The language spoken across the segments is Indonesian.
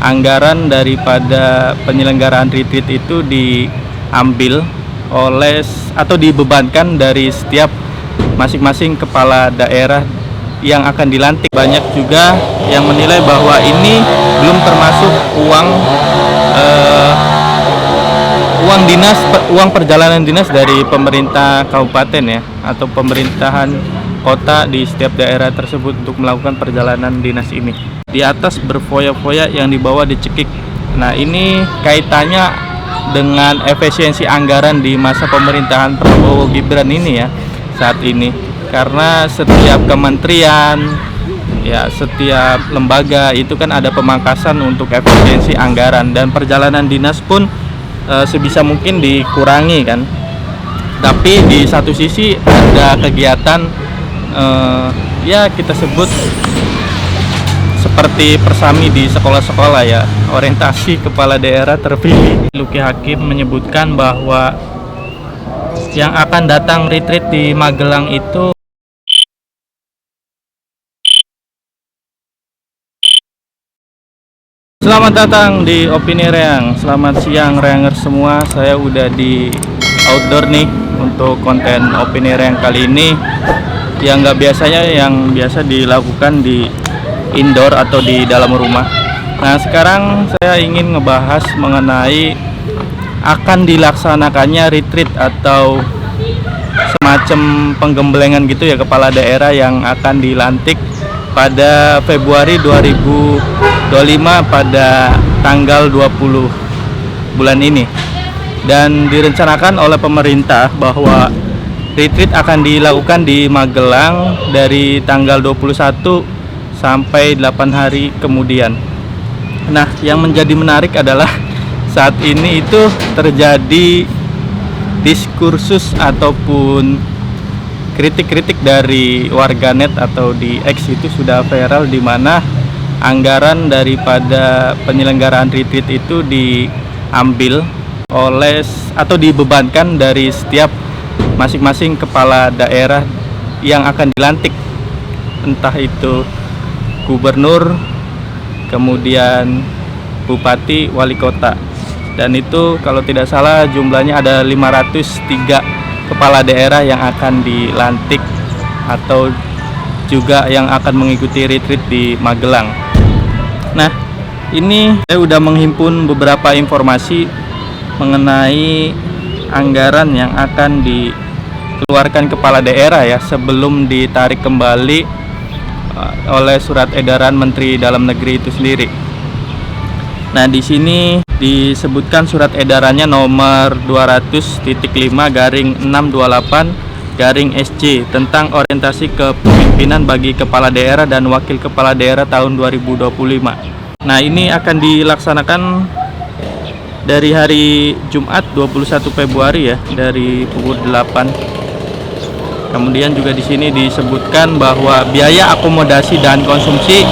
anggaran daripada penyelenggaraan retreat itu diambil oleh atau dibebankan dari setiap masing-masing kepala daerah yang akan dilantik. Banyak juga yang menilai bahwa ini belum termasuk uang perjalanan dinas dari pemerintah kabupaten ya, atau pemerintahan kota di setiap daerah tersebut untuk melakukan perjalanan dinas ini. Di atas berfoya-foya yang dibawa dicekik. Nah, ini kaitannya dengan efisiensi anggaran di masa pemerintahan Prabowo Gibran ini ya, saat ini. Karena setiap kementerian, ya setiap lembaga itu kan ada pemangkasan untuk efisiensi anggaran, dan perjalanan dinas pun sebisa mungkin dikurangi kan. Tapi di satu sisi ada kegiatan ya kita sebut seperti persami di sekolah-sekolah ya, orientasi kepala daerah terpilih. Luki Hakim menyebutkan bahwa yang akan datang retreat di Magelang itu selamat datang di Opini Reang. Selamat siang Reanger semua. Saya udah di outdoor nih untuk konten Opini Reang kali ini, yang biasa dilakukan di indoor atau di dalam rumah. Nah, sekarang saya ingin ngebahas mengenai akan dilaksanakannya retreat atau semacam penggemblengan gitu ya, kepala daerah yang akan dilantik pada Februari 2025 pada tanggal 20 bulan ini. Dan direncanakan oleh pemerintah bahwa retreat akan dilakukan di Magelang dari tanggal 21 sampai 8 hari kemudian. Nah, yang menjadi menarik adalah saat ini itu terjadi diskursus ataupun kritik-kritik dari warganet atau di X itu sudah viral, di mana anggaran daripada penyelenggaraan retreat itu diambil oleh atau dibebankan dari setiap masing-masing kepala daerah yang akan dilantik, entah itu gubernur, kemudian bupati, wali kota. Dan itu kalau tidak salah jumlahnya ada 503 kepala daerah yang akan dilantik atau juga yang akan mengikuti retreat di Magelang. Nah, ini saya udah menghimpun beberapa informasi mengenai anggaran yang akan dikeluarkan kepala daerah ya, sebelum ditarik kembali oleh surat edaran Menteri Dalam Negeri itu sendiri. Nah, di sini disebutkan surat edarannya nomor 200.5/628/SC tentang orientasi kepemimpinan bagi kepala daerah dan wakil kepala daerah tahun 2025. Nah, ini akan dilaksanakan dari hari Jumat 21 Februari ya, dari pukul 8. Kemudian juga di sini disebutkan bahwa biaya akomodasi dan konsumsi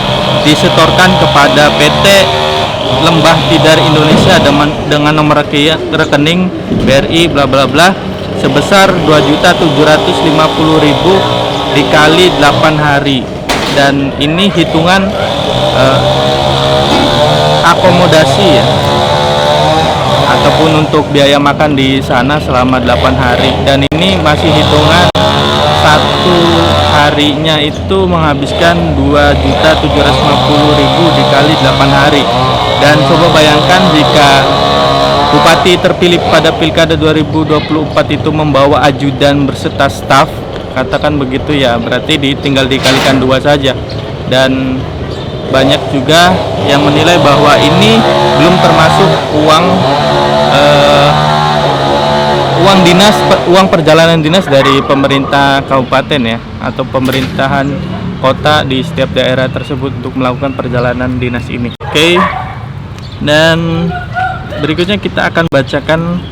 disetorkan kepada PT Lembah Tidar Indonesia dengan nomor rekening BRI bla bla bla sebesar 2.750.000 dikali 8 hari. Dan ini hitungan akomodasi ya, ataupun untuk biaya makan di sana selama 8 hari. Dan ini masih hitungan satu harinya itu menghabiskan 2.750.000 dikali 8 hari. Dan coba bayangkan jika bupati terpilih pada Pilkada 2024 itu membawa ajudan berserta staf, katakan begitu ya, berarti tinggal dikalikan 2 saja. Dan banyak juga yang menilai bahwa ini belum termasuk uang perjalanan dinas dari pemerintah kabupaten ya, atau pemerintahan kota di setiap daerah tersebut untuk melakukan perjalanan dinas ini. Oke. Dan berikutnya kita akan bacakan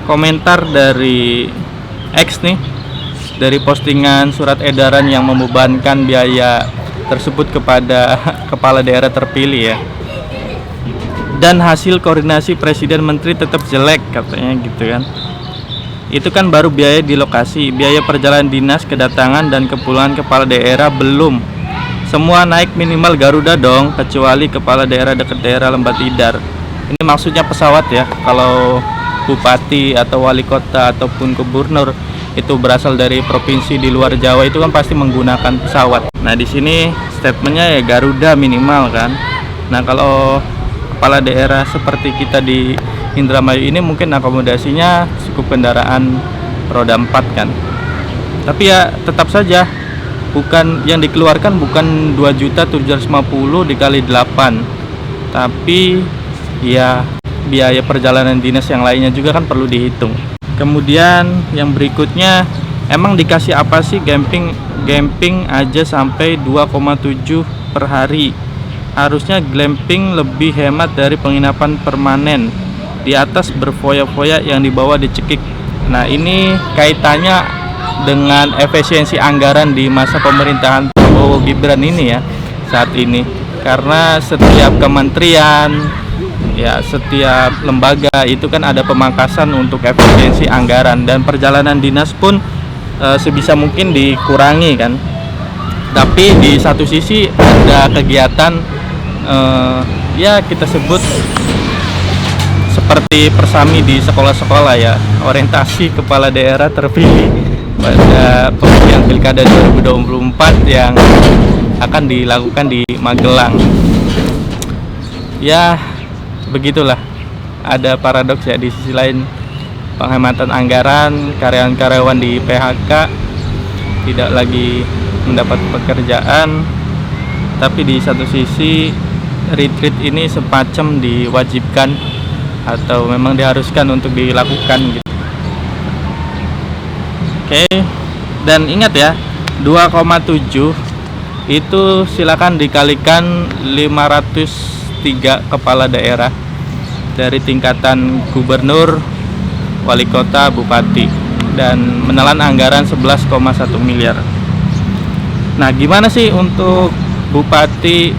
komentar dari X nih, dari postingan surat edaran yang membebankan biaya tersebut kepada kepala daerah terpilih ya. Dan hasil koordinasi presiden menteri tetap jelek, katanya gitu kan. Itu kan baru biaya di lokasi, biaya perjalanan dinas, kedatangan dan kepulangan kepala daerah belum. semua naik minimal Garuda dong, kecuali kepala daerah dekat daerah Lembah Tidar. Ini maksudnya pesawat ya. Kalau bupati atau wali kota ataupun gubernur itu berasal dari provinsi di luar Jawa itu kan pasti menggunakan pesawat. Nah di sini statementnya ya Garuda minimal kan. Nah kalau kepala daerah seperti kita di Indramayu ini mungkin akomodasinya cukup kendaraan roda 4 kan. Tapi ya tetap saja bukan yang dikeluarkan bukan 2.750 dikali 8, tapi ya biaya perjalanan dinas yang lainnya juga kan perlu dihitung. Kemudian yang berikutnya, emang dikasih apa sih glamping aja sampai 2,7 per hari. Harusnya glamping lebih hemat dari penginapan permanen. Di atas berfoya-foya, yang di bawah dicekik. Nah ini kaitannya dengan efisiensi anggaran di masa pemerintahan Prabowo Gibran ini ya saat ini. Karena setiap kementerian, ya setiap lembaga itu kan ada pemangkasan untuk efisiensi anggaran, dan perjalanan dinas pun sebisa mungkin dikurangi kan. Tapi di satu sisi ada kegiatan ya kita sebut seperti persami di sekolah-sekolah ya, orientasi kepala daerah terpilih pada pemilihan Pilkada 2024 yang akan dilakukan di Magelang. Ya begitulah, ada paradoks ya. Di sisi lain penghematan anggaran, karyawan-karyawan di PHK tidak lagi mendapat pekerjaan, tapi di satu sisi retreat ini semacam diwajibkan atau memang diharuskan untuk dilakukan gitu. Oke, dan ingat ya 2,7 itu silakan dikalikan 503 kepala daerah dari tingkatan gubernur, wali kota, bupati, dan menelan anggaran 11,1 miliar. Nah gimana sih untuk bupati,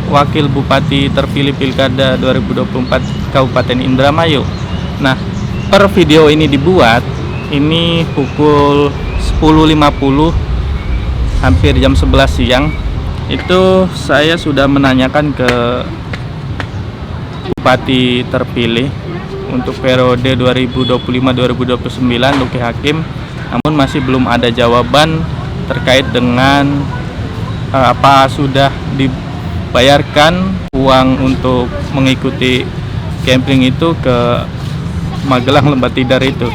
wakil bupati terpilih Pilkada 2024 Kabupaten Indramayu? Nah per video ini dibuat, ini pukul 10.50, hampir jam 11 siang, itu saya sudah menanyakan ke bupati terpilih untuk periode 2025-2029 Luki Hakim, namun masih belum ada jawaban terkait dengan apa sudah dibayarkan uang untuk mengikuti camping itu ke Magelang Lembah Tidar itu.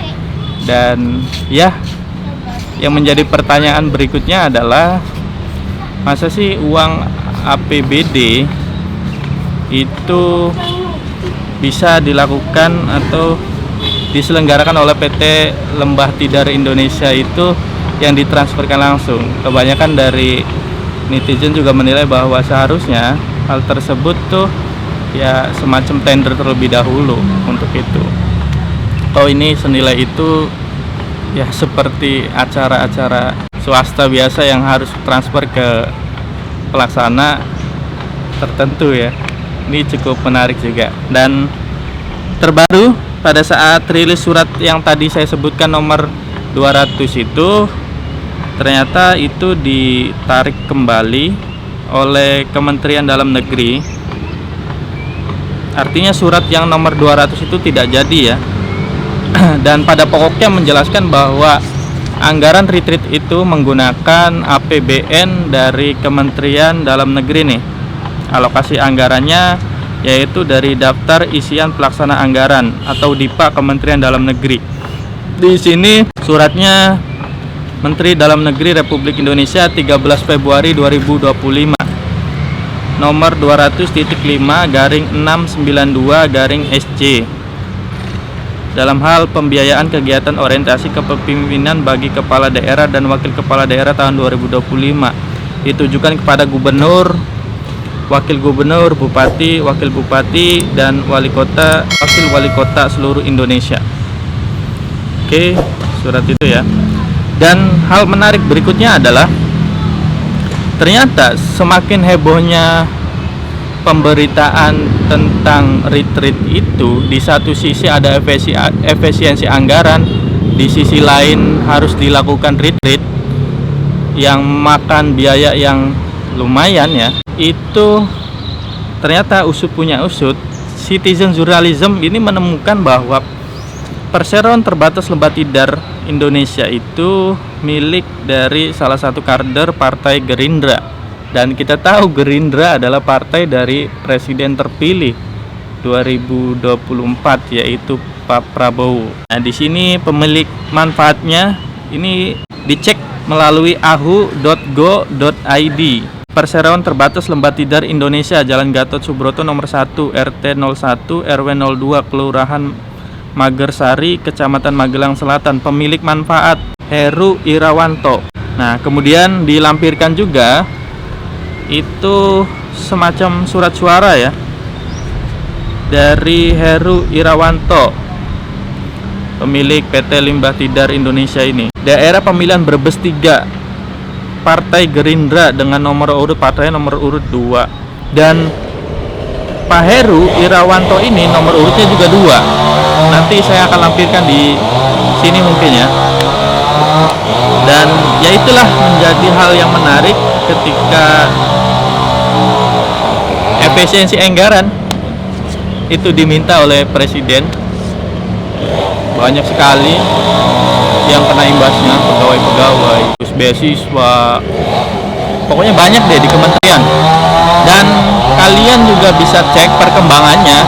Dan ya, yang menjadi pertanyaan berikutnya adalah, masa sih uang APBD itu bisa dilakukan atau diselenggarakan oleh PT Lembah Tidar Indonesia itu yang ditransferkan langsung? Kebanyakan dari netizen juga menilai bahwa seharusnya hal tersebut tuh ya semacam tender terlebih dahulu untuk itu. Kalau ini senilai itu ya seperti acara-acara swasta biasa yang harus transfer ke pelaksana tertentu ya. Ini cukup menarik juga. Dan terbaru pada saat rilis surat yang tadi saya sebutkan nomor 200 itu, ternyata itu ditarik kembali oleh Kementerian Dalam Negeri. Artinya surat yang nomor 200 itu tidak jadi ya. Dan pada pokoknya menjelaskan bahwa anggaran retreat itu menggunakan APBN dari Kementerian Dalam Negeri nih. Alokasi anggarannya yaitu dari daftar isian pelaksana anggaran atau DIPA Kementerian Dalam Negeri. Di sini suratnya Menteri Dalam Negeri Republik Indonesia 13 Februari 2025 nomor 200.5/692/SC dalam hal pembiayaan kegiatan orientasi kepemimpinan bagi kepala daerah dan wakil kepala daerah tahun 2025 ditujukan kepada gubernur, wakil gubernur, bupati, wakil bupati, dan wali kota, wakil wali kota seluruh Indonesia. Oke, surat itu ya. Dan hal menarik berikutnya adalah ternyata semakin hebohnya pemberitaan tentang retreat itu, di satu sisi ada efisiensi anggaran, di sisi lain harus dilakukan retreat yang makan biaya yang lumayan ya. Itu ternyata usut punya usut, Citizen Journalism ini menemukan bahwa perseroan terbatas Lembah Tidar Indonesia itu milik dari salah satu kader Partai Gerindra. Dan kita tahu Gerindra adalah partai dari presiden terpilih 2024, yaitu Pak Prabowo. Nah, di sini pemilik manfaatnya ini dicek melalui ahu.go.id. Perseroan terbatas Lembah Tidar Indonesia, Jalan Gatot Subroto nomor 1, RT 01, RW 02, Kelurahan Magersari, Kecamatan Magelang Selatan. Pemilik manfaat Heru Irawanto. Nah, kemudian dilampirkan juga itu semacam surat suara ya dari Heru Irawanto, pemilik PT Limbah Tidar Indonesia ini. Daerah pemilihan Brebes 3, Partai Gerindra dengan nomor urut partai nomor urut 2. Dan Pak Heru Irawanto ini nomor urutnya juga 2. Nanti saya akan lampirkan di sini mungkin ya. Dan ya itulah menjadi hal yang menarik ketika efisiensi anggaran itu diminta oleh presiden. Banyak sekali yang kena imbasnya, pegawai-pegawai, terus beasiswa, pokoknya banyak deh di kementerian. Dan kalian juga bisa cek perkembangannya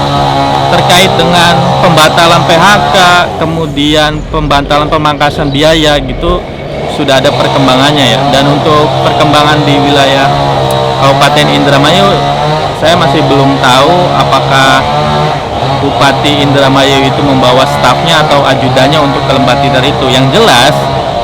terkait dengan pembatalan PHK, kemudian pembatalan pemangkasan biaya gitu, sudah ada perkembangannya ya. Dan untuk perkembangan di wilayah Kabupaten Indramayu, saya masih belum tahu apakah Bupati Indramayu itu membawa stafnya atau ajudannya untuk ke Lembah Tidar itu. Yang jelas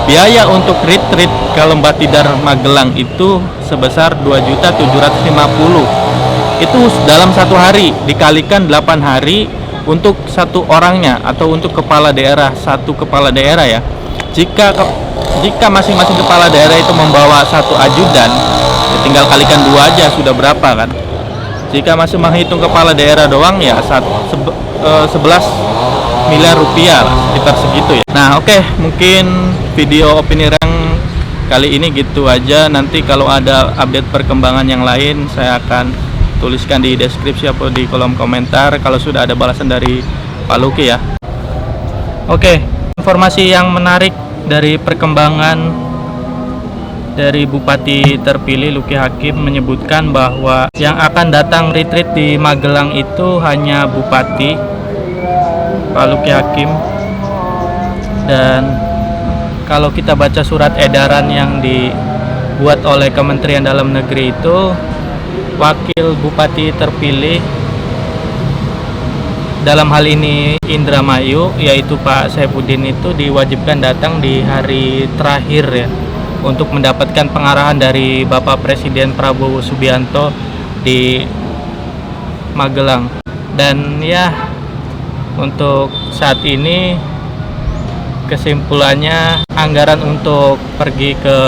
biaya untuk retreat ke Lembah Tidar Magelang itu sebesar 2.750.000. Itu dalam satu hari, dikalikan 8 hari untuk satu orangnya atau untuk kepala daerah, satu kepala daerah ya. Jika masing-masing kepala daerah itu membawa satu ajudan, ya tinggal kalikan 2 aja sudah berapa kan. Jika masih menghitung kepala daerah doang ya 11 miliar rupiah lah, sekitar segitu ya. Nah oke, mungkin video opini rang kali ini gitu aja. Nanti kalau ada update perkembangan yang lain saya akan tuliskan di deskripsi atau di kolom komentar kalau sudah ada balasan dari Pak Luki ya. Oke, informasi yang menarik dari perkembangan dari Bupati terpilih Luki Hakim menyebutkan bahwa yang akan datang retreat di Magelang itu hanya Bupati Pak Luki Hakim. Dan kalau kita baca surat edaran yang dibuat oleh Kementerian Dalam Negeri itu, wakil Bupati terpilih dalam hal ini Indramayu yaitu Pak Saifuddin itu diwajibkan datang di hari terakhir ya, untuk mendapatkan pengarahan dari Bapak Presiden Prabowo Subianto di Magelang. Dan ya, untuk saat ini kesimpulannya anggaran untuk pergi ke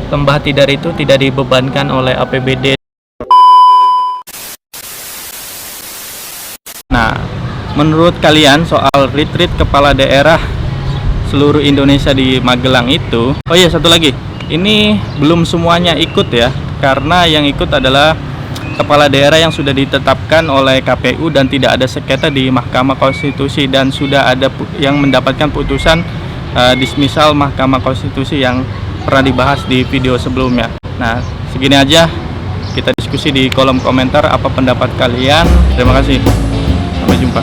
Lembah Tidar itu tidak dibebankan oleh APBD. Nah, menurut kalian soal retreat kepala daerah seluruh Indonesia di Magelang itu, oh iya satu lagi, ini belum semuanya ikut ya, karena yang ikut adalah kepala daerah yang sudah ditetapkan oleh KPU dan tidak ada sengketa di Mahkamah Konstitusi, dan sudah ada yang mendapatkan putusan dismisal Mahkamah Konstitusi yang pernah dibahas di video sebelumnya. Nah, segini aja, kita diskusi di kolom komentar apa pendapat kalian. Terima kasih, sampai jumpa.